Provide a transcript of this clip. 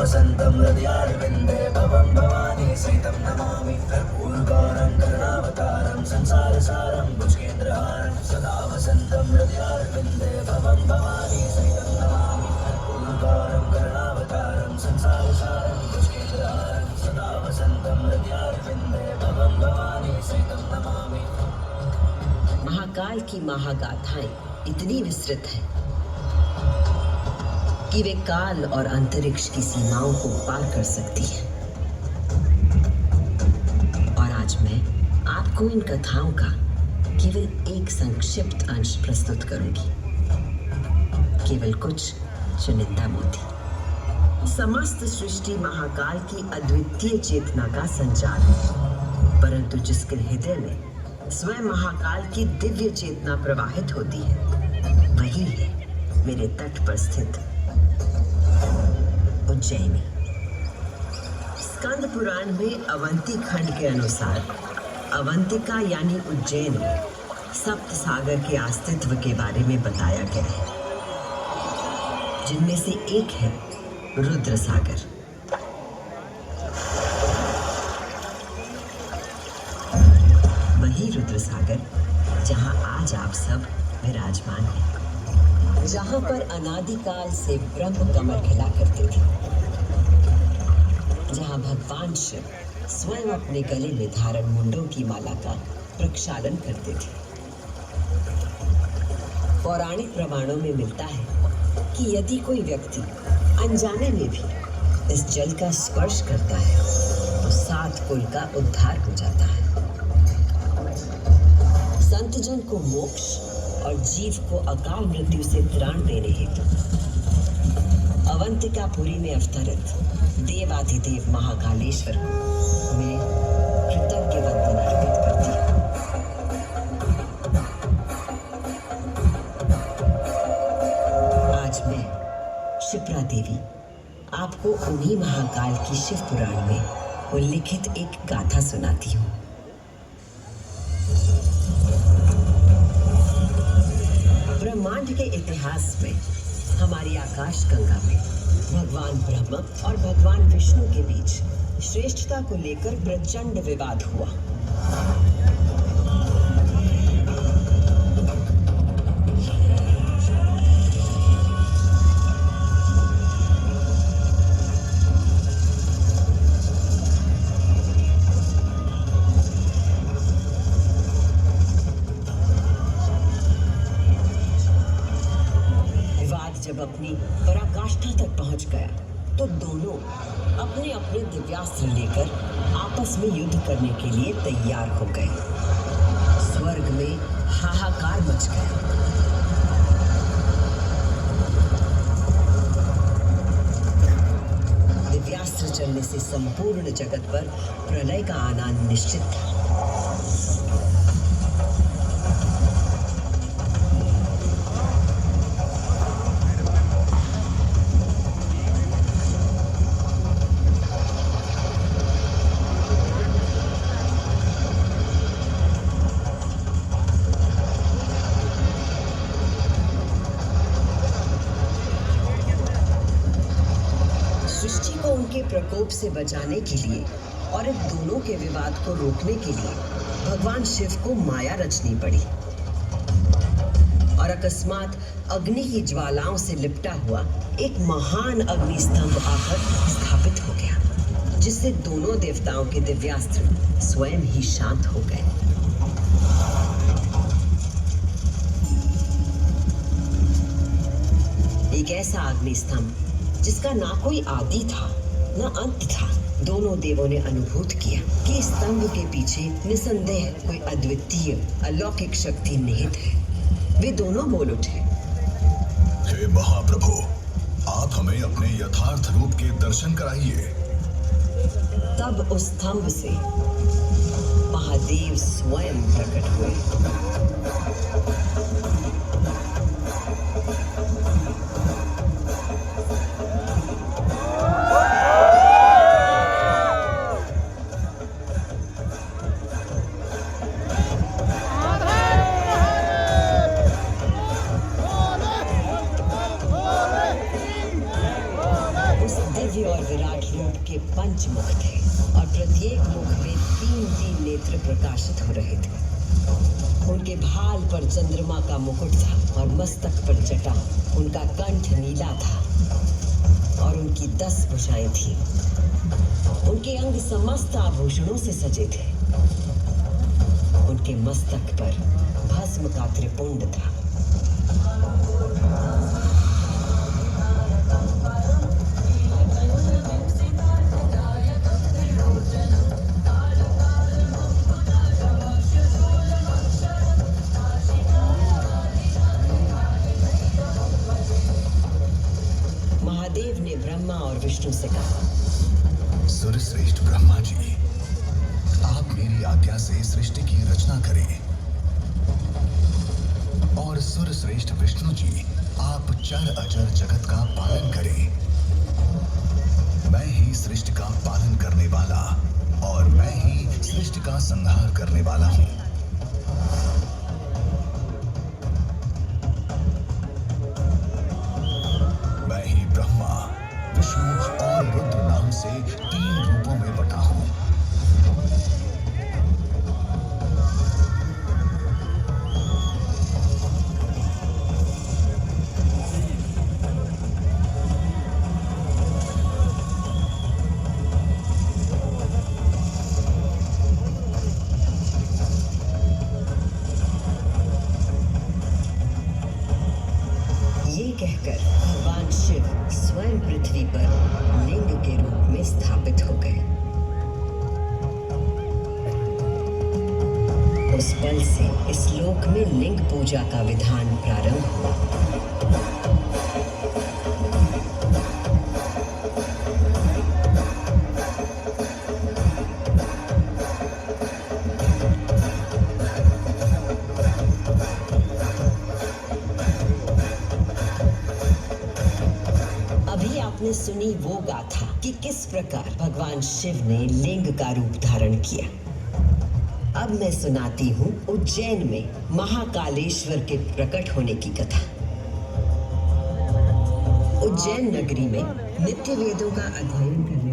वसन्तं हृदयारविन्दे भवं भवानी सहितं नमामि कर्पूरगौरं करुणावतारं संसारसारं भुजगेन्द्रहारं सदा वसन्तं हृदयारविन्दे भवं भवानी सहितं नमामि कर्पूरगौरं करुणावतारं संसारसारं भुजगेन्द्रहारं सदा वसन्तं हृदयारविन्दे भवं भवानी सहितं नमामि। महाकाल की महागाथाएं इतनी विस्तृत हैं कि वे काल और अंतरिक्ष की सीमाओं को पार कर सकती हैं। और आज मैं आपको इन कथाओं का केवल एक संक्षिप्त अंश प्रस्तुत करूंगी, केवल कुछ चुनिंदा मोती। समस्त सृष्टि महाकाल की अद्वितीय चेतना का संचार है, परंतु जिसके हृदय में स्वयं महाकाल की दिव्य चेतना प्रवाहित होती है, वही है मेरे तट पर स्थित उज्जैनी। स्कंद पुराण में अवंती खंड के अनुसार अवंतिका यानी उज्जैन में सप्त सागर के अस्तित्व के बारे में बताया गया है, जिनमें से एक है रुद्र सागर। वही रुद्र सागर जहां आज आप सब विराजमान हैं, जहां पर अनादिकाल से ब्रह्म कमल खिला करते थे, जहां भगवान शिव स्वयं अपने गले में धारण मुंडों की माला का प्रक्षालन करते थे। पौराणिक प्रमाणों में मिलता है कि यदि कोई व्यक्ति अनजाने में भी इस जल का स्पर्श करता है तो 7 कुल का उद्धार हो जाता है। संतजन को मोक्ष और जीव को अकाल मृत्यु से त्राण देने हेतु अवंतिकापुरी में अवतरित देवाधिदेव महाकालेश्वर को मैं कृतज्ञ वंदन अर्पित करती हूँ। आज मैं शिप्रा देवी आपको उन्हीं महाकाल की शिव पुराण में उल्लिखित एक गाथा सुनाती हूँ। ब्रह्मांड के इतिहास में हमारी आकाश गंगा में भगवान ब्रह्मा और भगवान विष्णु के बीच श्रेष्ठता को लेकर प्रचंड विवाद हुआ। जब अपनी पराकाष्ठा तक पहुंच गया तो दोनों अपने अपने दिव्यास्त्र लेकर आपस में युद्ध करने के लिए तैयार हो गए। स्वर्ग में हाहाकार मच गया। दिव्यास्त्र चलने से संपूर्ण जगत पर प्रलय का आना निश्चित था। प्रकोप से बचाने के लिए और इन दोनों के विवाद को रोकने के लिए भगवान शिव को माया रचनी पड़ी और अकस्मात अग्नि की ज्वालाओं से लिपटा हुआ एक महान अग्नि स्तंभ आकर स्थापित हो गया, जिससे दोनों देवताओं के दिव्यास्त्र स्वयं ही शांत हो गए। एक ऐसा अग्नि स्तंभ जिसका ना कोई आदि था न अंत था। दोनों देवों ने अनुभूत किया कि स्तंभ के पीछे निसंदेह कोई अद्वितीय अलौकिक शक्ति निहित है। वे दोनों बोल उठे, हे महाप्रभु, आप हमें अपने यथार्थ रूप के दर्शन कराइए। तब उस स्तंभ से महादेव स्वयं प्रकट हुए। दिव्य और विराट रूप के 5 मुख थे और प्रत्येक मुख में 3-3 नेत्र प्रकाशित हो रहे थे। उनके भाल पर चंद्रमा का मुकुट था और मस्तक पर जटा। उनका कंठ नीला था और उनकी 10 भुजाएं थीं। उनके अंग समस्त आभूषणों से सजे थे। उनके मस्तक पर भस्म का त्रिपुंड था। महादेव ने ब्रह्मा और विष्णु से कहा, सुरश्रेष्ठ ब्रह्मा जी, आप मेरी आज्ञा से सृष्टि की रचना करें और सुरश्रेष्ठ विष्णु जी, आप चर अचर जगत का पालन करें। मैं ही सृष्टि का पालन करने वाला और मैं ही सृष्टि का संहार करने वाला हूँ। मैं ही ब्रह्मा, विष्णु और रुद्र नाम से 3 रूपों में बटा हूँ। ये कहकर भगवान शिव स्वयं पृथ्वी पर लिंग के रूप में स्थापित हो गए। उस पल से इस लोक में लिंग पूजा का विधान प्रारंभ हुआ। अभी आपने सुनी वो गाथा कि किस प्रकार भगवान शिव ने लिंग का रूप धारण किया। अब मैं सुनाती हूँ उज्जैन में महाकालेश्वर के प्रकट होने की कथा। उज्जैन नगरी में नित्य वेदों का अध्ययन करने